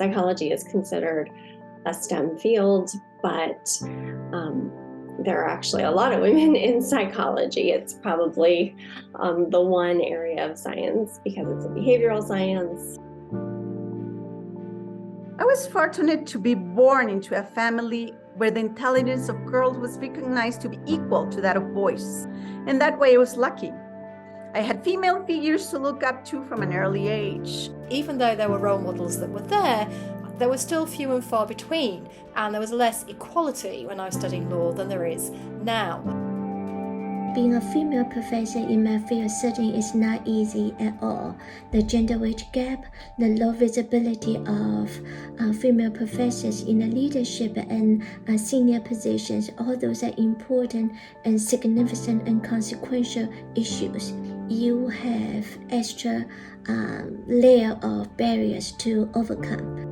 Psychology is considered a STEM field, but there are actually a lot of women in psychology. It's probably the one area of science because it's a behavioral science. I was fortunate to be born into a family where the intelligence of girls was recognized to be equal to that of boys. And that way I was lucky. I had female figures to look up to from an early age. Even though there were role models that were there were still few and far between, and there was less equality when I was studying law than there is now. Being a female professor in my field certainly is not easy at all. The gender wage gap, the low visibility of female professors in the leadership and senior positions, all those are important and significant and consequential issues. You have extra layer of barriers to overcome.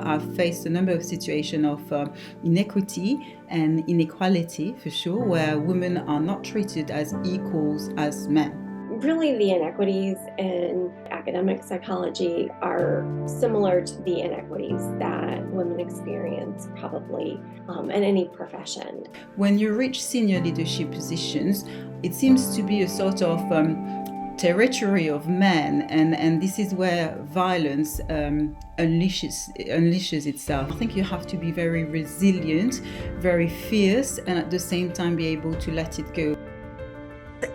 I've faced a number of situations of inequity and inequality, for sure, where women are not treated as equals as men. Really, the inequities in academic psychology are similar to the inequities that women experience probably in any profession. When you reach senior leadership positions, it seems to be a sort of territory of men, and this is where violence unleashes itself. I think you have to be very resilient, very fierce, and at the same time be able to let it go.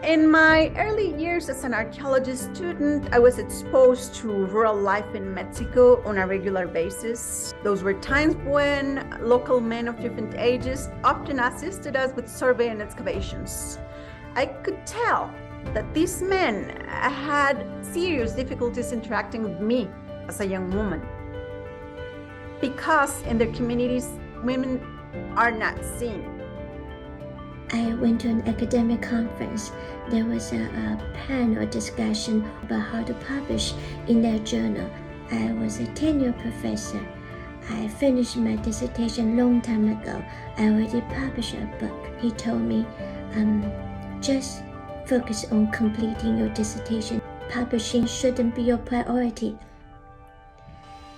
In my early years as an archaeology student, I was exposed to rural life in Mexico on a regular basis. Those were times when local men of different ages often assisted us with survey and excavations. I could tell that these men had serious difficulties interacting with me as a young woman, because in their communities, women are not seen. I went to an academic conference. There was a panel discussion about how to publish in their journal. I was a tenured professor. I finished my dissertation a long time ago. I already published a book. He told me, just focus on completing your dissertation. Publishing shouldn't be your priority.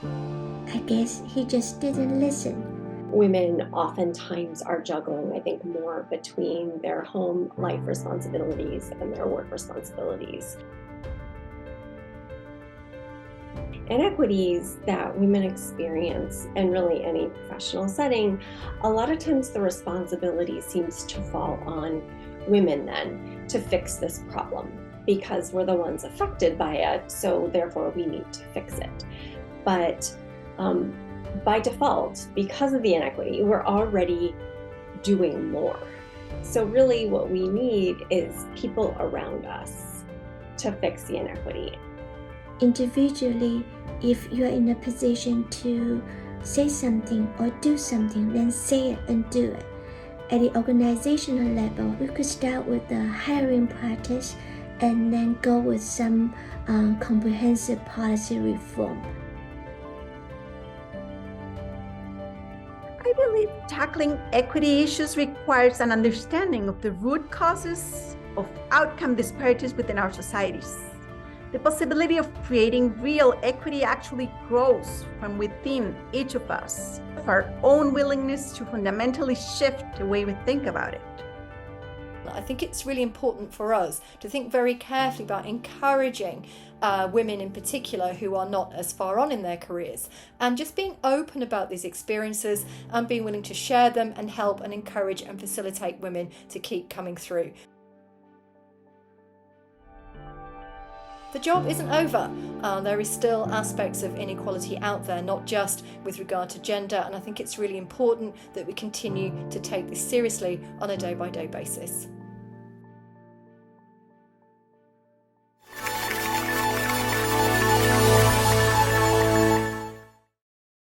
I guess he just didn't listen. Women oftentimes are juggling, I think, more between their home life responsibilities and their work responsibilities. Inequities that women experience in really any professional setting, a lot of times the responsibility seems to fall on women then to fix this problem because we're the ones affected by it, so therefore we need to fix it. But by default, because of the inequity, we're already doing more. So really what we need is people around us to fix the inequity. Individually, if you're in a position to say something or do something, then say it and do it. At the organizational level, we could start with the hiring practice and then go with some comprehensive policy reform. I believe tackling equity issues requires an understanding of the root causes of outcome disparities within our societies. The possibility of creating real equity actually grows from within each of us, of our own willingness to fundamentally shift the way we think about it. I think it's really important for us to think very carefully about encouraging women in particular who are not as far on in their careers, and just being open about these experiences and being willing to share them and help and encourage and facilitate women to keep coming through. The job isn't over. There is still aspects of inequality out there, not just with regard to gender, and I think it's really important that we continue to take this seriously on a day-by-day basis.